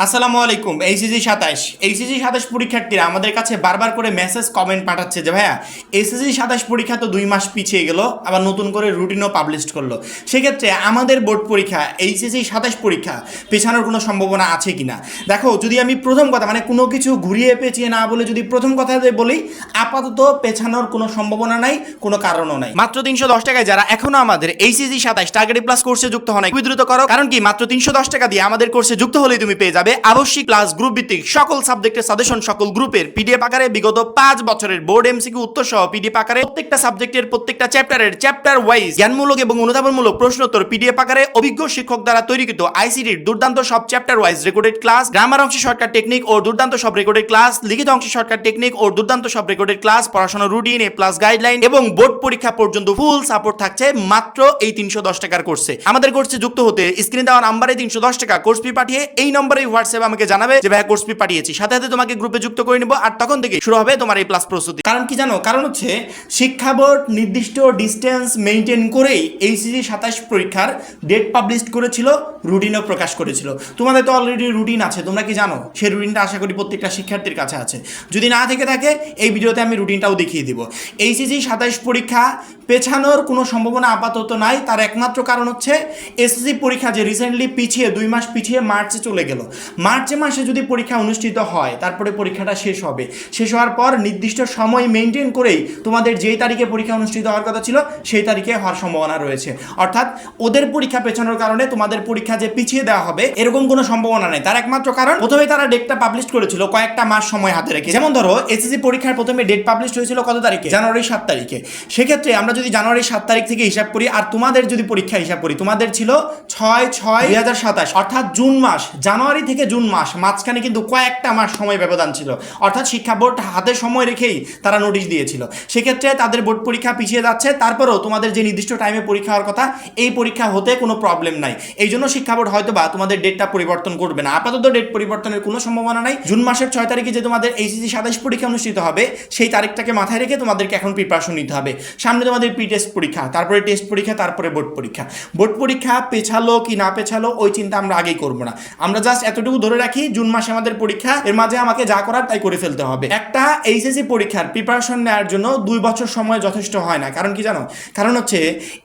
আসসালামু আলাইকুম। এইচএসসি ২৭ পরীক্ষার্থীরা আমাদের কাছে বারবার করে মেসেজ কমেন্ট পাঠাচ্ছে যে ভাইয়া এইচএসসি ২৭ পরীক্ষা তো ২ মাস পিছিয়ে গেল, আবার নতুন করে রুটিনও পাবলিশ করলো। সেক্ষেত্রে আমাদের বোর্ড পরীক্ষা এইচএসসি ২৭ পরীক্ষা পেছানোর কোনো সম্ভাবনা আছে কি না। দেখো, যদি আমি প্রথম কথা মানে কোনো কিছু ঘুরিয়ে পেঁচিয়ে না বলে যদি প্রথম কথা বলি, আপাতত পেছানোর কোনো সম্ভাবনা নাই, কোনো কারণও নাই। মাত্র ৩১০ টাকায় যারা এখনো আমাদের এইচএসসি ২৭ টার্গেট প্লাস কোর্সে যুক্ত হন, খুবই দ্রুত করো। কারণ কি, মাত্র ৩১০ টাকা দিয়ে আমাদের কোর্সে যুক্ত হলেই তুমি পেয়ে যাবে আবশ্যিক ক্লাস, গ্রুপ ভিত্তিক সকল সাবজেক্টের সাজেশন, সকল গ্রুপের পিডিএফ আকারে বিগত ৫ বছরের বোর্ড এমসিকিউ উত্তর সহ পিডিএফ আকারে প্রত্যেকটা সাবজেক্টের প্রত্যেকটা চ্যাপ্টারের চ্যাপ্টার ওয়াইজ জ্ঞানমূলক এবং অনুধাবনমূলক প্রশ্নোত্তর পিডিএফ আকারে অভিজ্ঞ শিক্ষক দ্বারা তৈরিকৃত আইসিটির দুর্দান্ত সব chapter wise recorded class, grammar অংশে শর্টকাট টেকনিক ও দুর্দান্ত সব রেকর্ডেড ক্লাস, লিখিত অংশে শর্টকাট টেকনিক ও দুর্দান্ত সব রেকর্ডেড ক্লাস, পড়াশোনার রুটিন, এ প্লাস গাইডলাইন এবং বোর্ড পরীক্ষা পর্যন্ত ফুল সাপোর্ট থাকছে মাত্র এই ৩১০ টাকার কোর্সে। আমাদের কোর্সে যুক্ত হতে স্ক্রিনে দেওয়া নাম্বারে ৩১০ টাকা কোর্স ফি পাঠিয়ে এই নম্বরে হোয়াটসঅ্যাপে আমাকে জানাবে যে ভাই কোর্স ফি পাঠিয়েছি, সাথে সাথে তোমাকে গ্রুপে যুক্ত করে নিব। আর তখন থেকে শুরু হবে তোমার এই প্লাস প্রস্তুতি। কারণ কি জানো, কারণ হচ্ছে শিক্ষা বোর্ড নির্দিষ্ট ডিস্টেন্স মেনটেন করেই এইচএসসি ২৭ পরীক্ষার ডেট পাবলিশ করেছিল, রুটিনও প্রকাশ করেছিল। তোমাদের তো অলরেডি রুটিন আছে, তোমরা কি জানো? সেই রুটিনটা আশা করি প্রত্যেকটা শিক্ষার্থীর কাছে আছে। যদি না থেকে থাকে এই ভিডিওতে আমি রুটিনটাও দেখিয়ে দিব। এইচএসসি ২৭ পরীক্ষা পেছানোর কোনো সম্ভাবনা আপাতত নাই। তার একমাত্র কারণ হচ্ছে এসএসসি পরীক্ষা যে রিসেন্টলি পিছিয়ে ২ মাস পিছিয়ে মার্চে চলে গেল। মার্চ মাসে যদি পরীক্ষা অনুষ্ঠিত হয়, তারপরে পরীক্ষাটা শেষ হবে। শেষ হওয়ার পর নির্দিষ্ট সময় মেনটেন করেই তোমাদের যেই তারিখে পরীক্ষা অনুষ্ঠিত হওয়ার কথা ছিল সেই তারিখে হওয়ার সম্ভাবনা রয়েছে। অর্থাৎ ওদের পরীক্ষা পেছানোর কারণে তোমাদের পরীক্ষা যে পিছিয়ে দেওয়া হবে এরকম কোনো সম্ভাবনা নেই। তার একমাত্র কারণ, প্রথমে তারা ডেটটা পাবলিশ করেছিল কয়েকটা মাস সময় হাতে রেখে। যেমন ধরো, এসএসসি পরীক্ষার প্রথমে ডেট পাবলিশ হয়েছিল কত তারিখে? জানুয়ারি ৭ তারিখে। সেক্ষেত্রে আমরা যদি জানুয়ারি ৭ তারিখ থেকে হিসাব করি আর তোমাদের যদি পরীক্ষা হিসাব করি, তোমাদের ছিল ৬/৬/২০২৭, অর্থাৎ জুন মাস। জানুয়ারি থেকে জুন মাস মাঝখানে কিন্তু কয়েকটা মাস সময় ব্যবধান ছিল। অর্থাৎ শিক্ষা বোর্ড হাতে সময় রেখেই তারা নোটিশ দিয়েছিল। সেক্ষেত্রে তাদের বোর্ড পরীক্ষা পিছিয়ে যাচ্ছে, তারপরেও তোমাদের যে নির্দিষ্ট টাইমে পরীক্ষা হওয়ার কথা এই পরীক্ষা হতে কোনো প্রবলেম নাই। এই জন্য শিক্ষা বোর্ড হয়তো বা তোমাদের ডেটটা পরিবর্তন করবে না। আপাতত ডেট পরিবর্তনের কোনো সম্ভাবনা নাই। জুন মাসের ৬ তারিখে যে তোমাদের এইচএসসি ২৭ পরীক্ষা অনুষ্ঠিত হবে সেই তারিখটাকে মাথায় রেখে তোমাদেরকে এখন প্রিপারেশন নিতে হবে। সামনে তোমাদের প্রি টেস্ট পরীক্ষা, তারপরে টেস্ট পরীক্ষা, তারপরে বোর্ড পরীক্ষা। বোর্ড পরীক্ষা পেছালো কি না পেছালো ওই চিন্তা আমরা আগেই করবো না। আমরা জাস্ট এতটুকু ধরে রাখি, জুন মাসে আমাদের পরীক্ষা, এর মাঝে আমাকে যা করার তাই করে ফেলতে হবে। একটা এইচএসসি পরীক্ষার প্রিপারেশন নেওয়ার জন্য ২ বছর সময় যথেষ্ট হয় না। কারণ কি জানো? কারণ হচ্ছে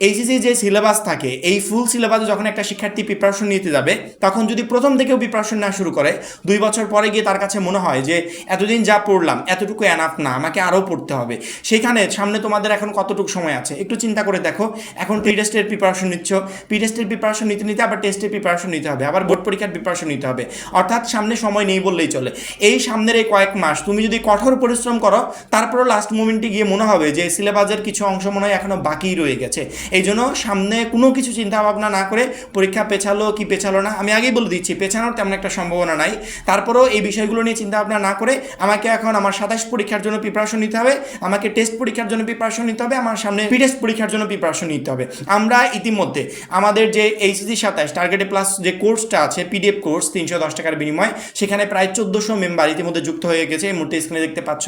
এইচএসসি যে সিলেবাস থাকে, এই ফুল সিলেবাসে যখন একটা শিক্ষার্থী প্রিপারেশন নিতে যাবে, তখন যদি প্রথম থেকেও প্রিপারেশন নেওয়া শুরু করে, 2 বছর পরে গিয়ে তার কাছে মনে হয় যে এতদিন যা পড়লাম এতটুকু এনাফ না, আমাকে আরও পড়তে হবে। সেখানে সামনে তোমাদের এখন কতটুকু সময় আছে একটু চিন্তা করে দেখো। এখন প্রি টেস্টের প্রিপারেশন নিচ্ছ, প্রি টেস্টের প্রিপারেশন নিতে নিতে আবার টেস্টের প্রিপারেশন নিতে হবে, আবার বোর্ড পরীক্ষার প্রিপারেশন নিতে হবে। অর্থাৎ সামনে সময় নেই বললেই চলে। এই সামনের এই কয়েক মাস তুমি যদি কঠোর পরিশ্রম করো, তারপরও লাস্ট মোমেন্টে গিয়ে মনে হবে যে সিলেবাসের কিছু অংশ মনে হয় এখনো বাকি রয়ে গেছে। এই জন্য সামনে কোনো কিছু চিন্তা ভাবনা না করে পরীক্ষা পেছালো কি পেছালো না, আমি আগেই বলে দিচ্ছি পেছানোর তেমন একটা সম্ভাবনা নাই। তারপরেও এই বিষয়গুলো নিয়ে চিন্তা ভাবনা না করে আমাকে এখন আমার ২৭ পরীক্ষার জন্য প্রিপারেশন নিতে হবে, আমাকে টেস্ট পরীক্ষার জন্য প্রিপারেশন নিতে হবে, আমার সামনে প্রি টেস্ট পরীক্ষার জন্য প্রিপারেশন নিতে হবে। আমরা ইতিমধ্যে আমাদের যে এইচএসসি ২৭ টার্গেটে প্লাস যে কোর্সটা আছে, পিডিএফ কোর্স ৩১০ টাকার বিনিময়, সেখানে প্রায় ১৪০০ মেম্বার ইতিমধ্যে যুক্ত হয়ে গেছে। এই মুহূর্তে স্ক্রিনে দেখতে পাচ্ছ।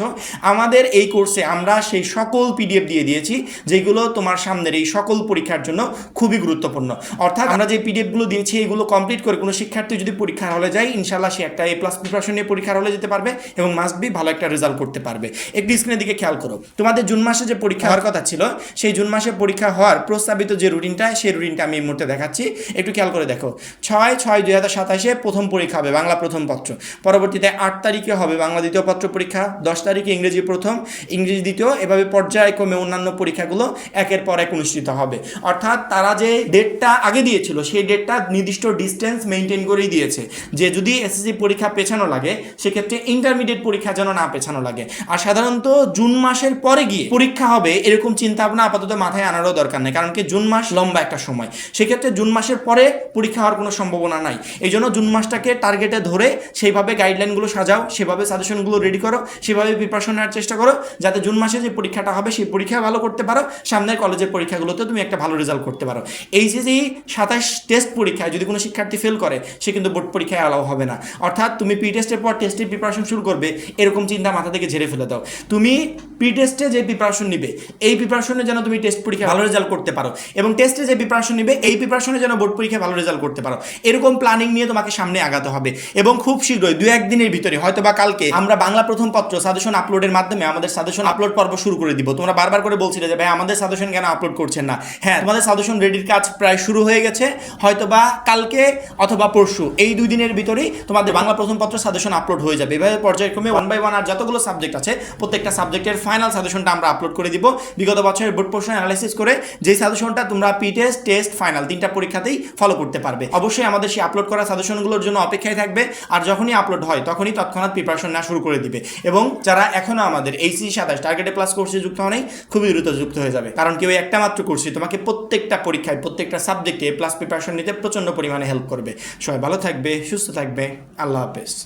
আমাদের এই কোর্সে আমরা সেই সকল পিডিএফ দিয়ে দিয়েছি যেগুলো তোমার সামনের এই সকল পরীক্ষার জন্য খুবই গুরুত্বপূর্ণ। অর্থাৎ আমরা যে পিডিএফগুলো দিয়েছি এগুলো কমপ্লিট করে কোনো শিক্ষার্থী যদি পরীক্ষার হলে যায়, ইনশাল্লাহ সে একটা A+ প্রিপারেশন নিয়ে পরীক্ষার হলে যেতে পারবে এবং মাস্ট বি ভালো একটা রেজাল্ট করতে পারবে। একটু স্ক্রিনের দিকে খেয়াল করো। তোমাদের জুন মাসে যে পরীক্ষা হওয়ার কথা ছিল, সেই জুন মাসে পরীক্ষা হওয়ার প্রস্তাবিত যে রুটিনটা, সেই রুটিনটা আমি এই মুহূর্তে দেখাচ্ছি। একটু খেয়াল করে দেখো। ৬/৬/২০২৭ প্রথম পরীক্ষা হবে বাংলা প্রথম পত্র, পরবর্তীতে ৮ তারিখে হবে বাংলা দ্বিতীয় পত্র পরীক্ষা, ১০ তারিখে ইংরেজি প্রথম, ইংরেজি দ্বিতীয়, এভাবে পর্যায়ক্রমে অন্যান্য পরীক্ষাগুলো একের পর এক অনুষ্ঠিত হবে। অর্থাৎ তারা যে ডেটটা আগে দিয়েছিল সেই ডেটটা নির্দিষ্ট ডিস্টেন্স মেনটেন করেই দিয়েছে যে যদি এসএসসি পরীক্ষা পেছানো লাগে সেক্ষেত্রে ইন্টারমিডিয়েট পরীক্ষা যেন না পেছানো লাগে। আর সাধারণত জুন মাসের পরে গিয়ে পরীক্ষা হবে এরকম চিন্তা ভাবনা আপাতত মাথায় আনারও দরকার নেই। কারণ কি, জুন মাস লম্বা একটা সময়, সেক্ষেত্রে জুন মাসের পরে পরীক্ষা হওয়ার কোনো সম্ভাবনা নাই। এই জন্য জুন মাসটাকে টার্গেটে ধরে সেইভাবে গাইডলাইনগুলো সাজাও, সেভাবে সাজেশনগুলো রেডি করো, সেভাবে প্রিপারেশন নেওয়ার চেষ্টা করো, যাতে জুন মাসে যে পরীক্ষাটা হবে সেই পরীক্ষা ভালো করতে পারো, সামনের কলেজের পরীক্ষাগুলোতে তুমি একটা ভালো রেজাল্ট করতে পারো। এইচএসসি ২৭ টেস্ট পরীক্ষায় যদি কোনো শিক্ষার্থী ফেল করে, সে কিন্তু বোর্ড পরীক্ষায় অ্যালাউ হবে না। অর্থাৎ তুমি প্রি টেস্টের পর টেস্টের প্রিপারেশন শুরু করবে, এরকম চিন্তা মাথা থেকে ঝেড়ে ফেলে দাও। তুমি প্রি টেস্টে যে প্রিপারেশন নিবে, এই প্রিপারেশনে যেন তুমি টেস্ট পরীক্ষা ভালো রেজাল্ট করতে পারো, এবং টেস্টে যে প্রিপারেশন নিবে এই প্রিপারেশনে যেন বোর্ড পরীক্ষায় ভালো রেজাল্ট করতে পারো। এরকম প্ল্যানিং নিয়ে তোমাকে সামনে আগাতে লাগাতে হবে। এবং খুব শীঘ্রই 2-1 দিনের ভিতরে হয়তো বা কালকে আমরা বাংলা প্রথম পত্র সাজেশন আপলোডের মাধ্যমে আমাদের সাজেশন আপলোড পর্ব শুরু করে দিব। তোমরা বারবার করে বলছিলে যে ভাই আমাদের সাজেশন কেন আপলোড করছেন না। হ্যাঁ, তোমাদের সাজেশন রেডির কাজ প্রায় শুরু হয়ে গেছে, হয়তো বা কালকে অথবা পরশু, এই 2 দিনের ভিতরেই তোমাদের বাংলা প্রথম পত্র সাজেশন আপলোড হয়ে যাবে। এভাবে পর্যায়ক্রমে 1 বাই 1 আর যতগুলো সাবজেক্ট আছে প্রত্যেকটা সাবজেক্টের ফাইনাল সাজেশনটা আমরা আপলোড করে দিব। বিগত বছরের বোর্ড পোর্শন অ্যানালাইসিস করে যে সাজেশনটা তোমরা পি টেস্ট, টেস্ট, ফাইনাল 3টা পরীক্ষাতেই ফলো করতে পারবে। অবশ্যই আমাদের সেই আপলোড করা সাজেশনগুলোর জন্য অপেক্ষায় থাকবে, আর যখনই আপলোড হয় তখনই তৎক্ষণাৎ প্রিপারেশন নেওয়া শুরু করে দিবে। এবং যারা এখনো আমাদের এইচএসসি 27 টার্গেটে প্লাস কোর্সে যুক্ত হয়নি, খুবই দ্রুত যুক্ত হয়ে যাবে, কারণ কেউ একটা মাত্র কোর্সই তোমাকে প্রত্যেকটা পরীক্ষায় প্রত্যেকটা সাবজেক্টে প্লাস প্রিপারেশন নিতে প্রচন্ড পরিমাণে হেল্প করবে। সবাই ভালো থাকবে, সুস্থ থাকবে, আল্লাহ হাফেজ।